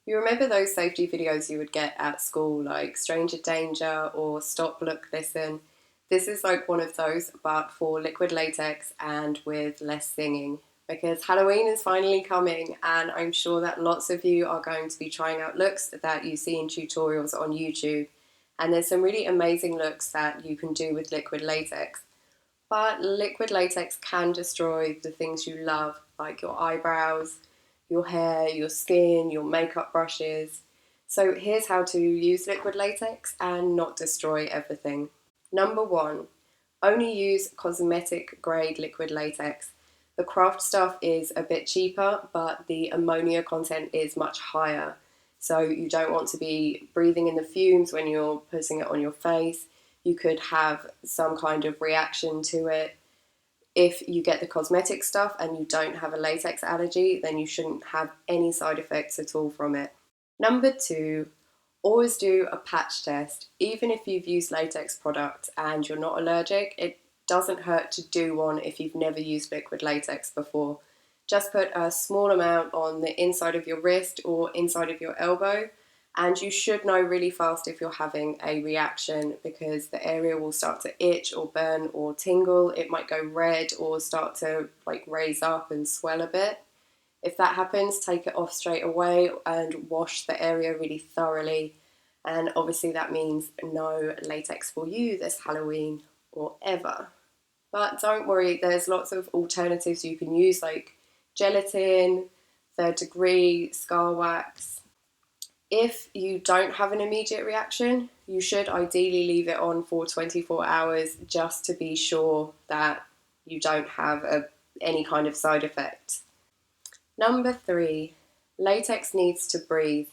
You remember those safety videos you would get at school, like Stranger Danger or Stop, Look, Listen? This is like one of those, but for liquid latex and with less singing. Because Halloween is finally coming, and I'm sure that lots of you are going to be trying out looks that you see in tutorials on YouTube. And there's some really amazing looks that you can do with liquid latex. But liquid latex can destroy the things you love, like your eyebrows, your hair, your skin, your makeup brushes. So here's how to use liquid latex and not destroy everything. Number one, only use cosmetic grade liquid latex. The craft stuff is a bit cheaper, but the ammonia content is much higher. So you don't want to be breathing in the fumes when you're putting it on your face. You could have some kind of reaction to it. If you get the cosmetic stuff and you don't have a latex allergy, then you shouldn't have any side effects at all from it. Number two, always do a patch test. Even if you've used latex products and you're not allergic, it doesn't hurt to do one if you've never used liquid latex before. Just put a small amount on the inside of your wrist or inside of your elbow, and you should know really fast if you're having a reaction, because the area will start to itch or burn or tingle. It might go red or start to raise up and swell a bit. If that happens, take it off straight away and wash the area really thoroughly. And obviously that means no latex for you this Halloween or ever. But don't worry, there's lots of alternatives you can use, like gelatin, third degree, scar wax. If you don't have an immediate reaction, you should ideally leave it on for 24 hours just to be sure that you don't have any kind of side effect. Number three, latex needs to breathe.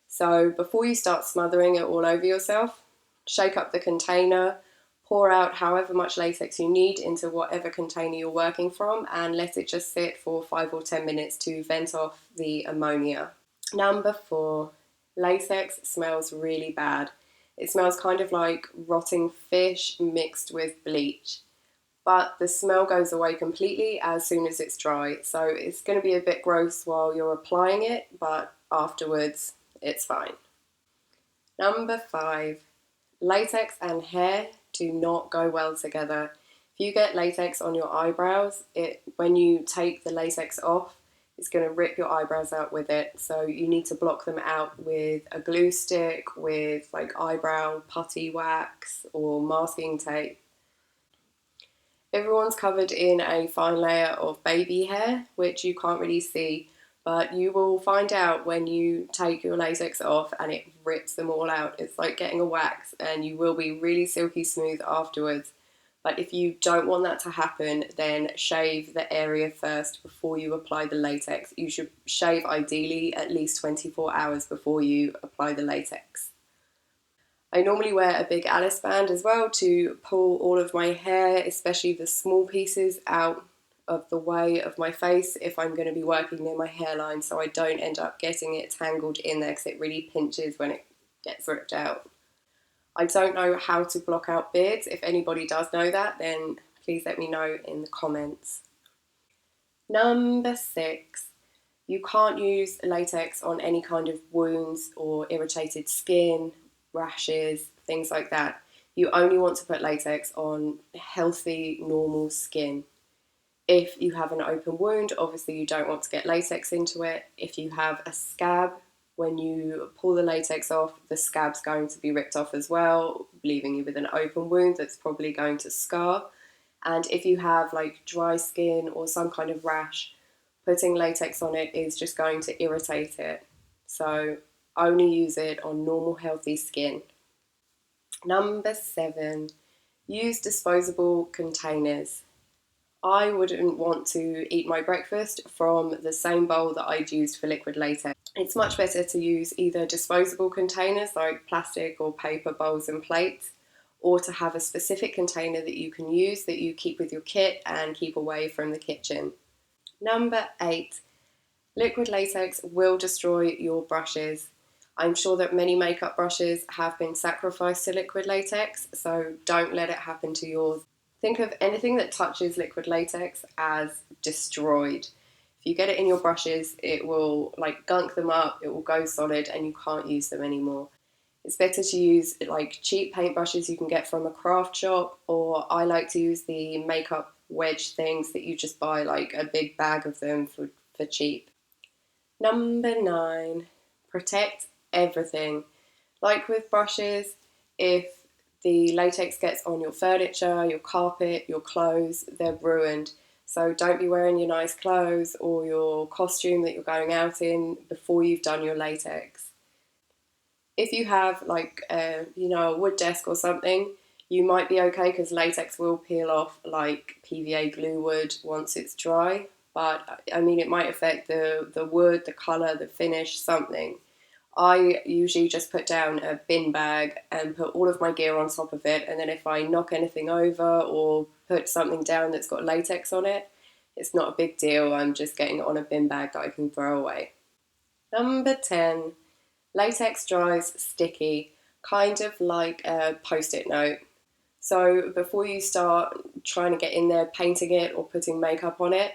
So before you start smothering it all over yourself, shake up the container, pour out however much latex you need into whatever container you're working from, and let it just sit for 5 or 10 minutes to vent off the ammonia. Number four, latex smells really bad. It smells kind of like rotting fish mixed with bleach. But the smell goes away completely as soon as it's dry. So it's going to be a bit gross while you're applying it, but afterwards it's fine. Number five, latex and hair do not go well together. If you get latex on your eyebrows, when you take the latex off, it's going to rip your eyebrows out with it. So you need to block them out with a glue stick, with eyebrow putty wax or masking tape. Everyone's covered in a fine layer of baby hair, which you can't really see, but you will find out when you take your latex off and it rips them all out. It's like getting a wax, and you will be really silky smooth afterwards. But if you don't want that to happen, then shave the area first before you apply the latex. You should shave ideally at least 24 hours before you apply the latex. I normally wear a big Alice band as well to pull all of my hair, especially the small pieces, out of the way of my face if I'm going to be working near my hairline, so I don't end up getting it tangled in there, because it really pinches when it gets ripped out. I don't know how to block out beards. If anybody does know that, then please let me know in the comments. Number six, you can't use latex on any kind of wounds or irritated skin, rashes, things like that. You only want to put latex on healthy, normal skin. If you have an open wound, obviously you don't want to get latex into it. If you have a scab, when you pull the latex off, the scab's going to be ripped off as well, leaving you with an open wound that's probably going to scar. And if you have dry skin or some kind of rash, putting latex on it is just going to irritate it. So only use it on normal, healthy skin. Number seven, use disposable containers. I wouldn't want to eat my breakfast from the same bowl that I'd used for liquid latex. It's much better to use either disposable containers like plastic or paper bowls and plates, or to have a specific container that you can use that you keep with your kit and keep away from the kitchen. Number eight, liquid latex will destroy your brushes. I'm sure that many makeup brushes have been sacrificed to liquid latex, so don't let it happen to yours. Think of anything that touches liquid latex as destroyed. If you get it in your brushes, it will like gunk them up, it will go solid and you can't use them anymore. It's better to use like cheap paintbrushes you can get from a craft shop, or I like to use the makeup wedge things that you just buy like a big bag of them for cheap. Number 9, protect everything. Like with brushes, if the latex gets on your furniture, your carpet, your clothes, they're ruined. So don't be wearing your nice clothes or your costume that you're going out in before you've done your latex. If you have like a wood desk or something, you might be okay because latex will peel off like PVA glue would once it's dry. But I mean, it might affect the wood, the colour, the finish, something. I usually just put down a bin bag and put all of my gear on top of it, and then if I knock anything over or put something down that's got latex on it, it's not a big deal. I'm just getting it on a bin bag that I can throw away. Number 10, latex dries sticky, kind of like a post-it note. So before you start trying to get in there painting it or putting makeup on it,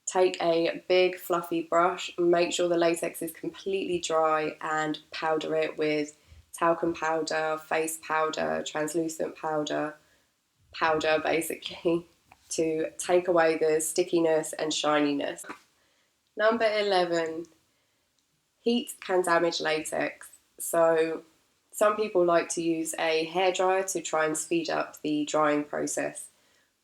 take a big fluffy brush, make sure the latex is completely dry and powder it with talcum powder, face powder, translucent powder, basically, to take away the stickiness and shininess. Number 11, heat can damage latex. So some people like to use a hairdryer to try and speed up the drying process.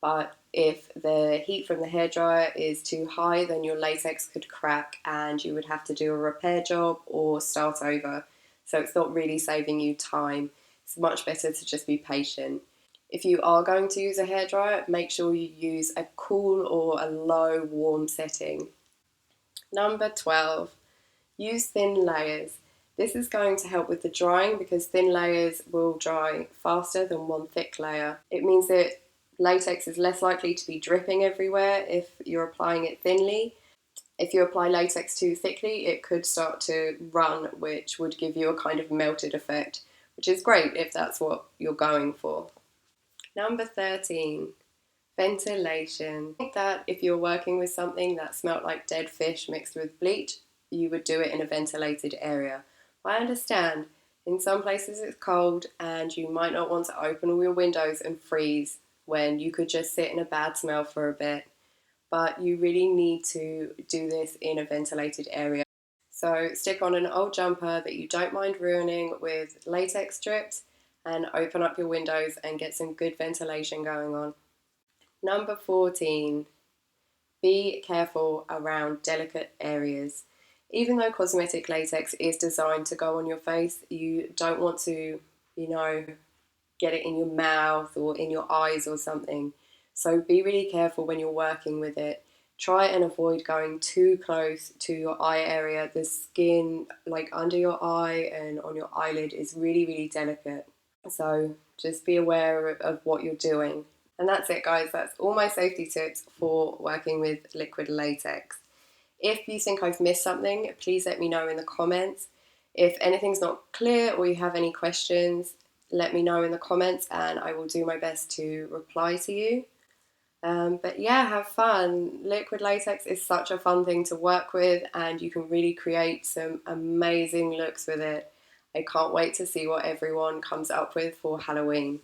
But if the heat from the hairdryer is too high, then your latex could crack and you would have to do a repair job or start over. So it's not really saving you time. It's much better to just be patient. If you are going to use a hairdryer, make sure you use a cool or a low warm setting. Number 12, use thin layers. This is going to help with the drying because thin layers will dry faster than one thick layer. It means that latex is less likely to be dripping everywhere if you're applying it thinly. If you apply latex too thickly, it could start to run, which would give you a kind of melted effect, which is great if that's what you're going for. Number 13, ventilation. I think that if you're working with something that smelled like dead fish mixed with bleach, you would do it in a ventilated area. I understand in some places it's cold and you might not want to open all your windows and freeze when you could just sit in a bad smell for a bit, but you really need to do this in a ventilated area. So stick on an old jumper that you don't mind ruining with latex strips and open up your windows and get some good ventilation going on. Number 14, be careful around delicate areas. Even though cosmetic latex is designed to go on your face, you don't want to, get it in your mouth or in your eyes or something. So be really careful when you're working with it. Try and avoid going too close to your eye area. The skin, like under your eye and on your eyelid, is really, really delicate. So just be aware of what you're doing. And that's it, guys. That's all my safety tips for working with liquid latex. If you think I've missed something, please let me know in the comments. If anything's not clear or you have any questions, let me know in the comments and I will do my best to reply to you. But yeah, have fun. Liquid latex is such a fun thing to work with and you can really create some amazing looks with it. I can't wait to see what everyone comes up with for Halloween.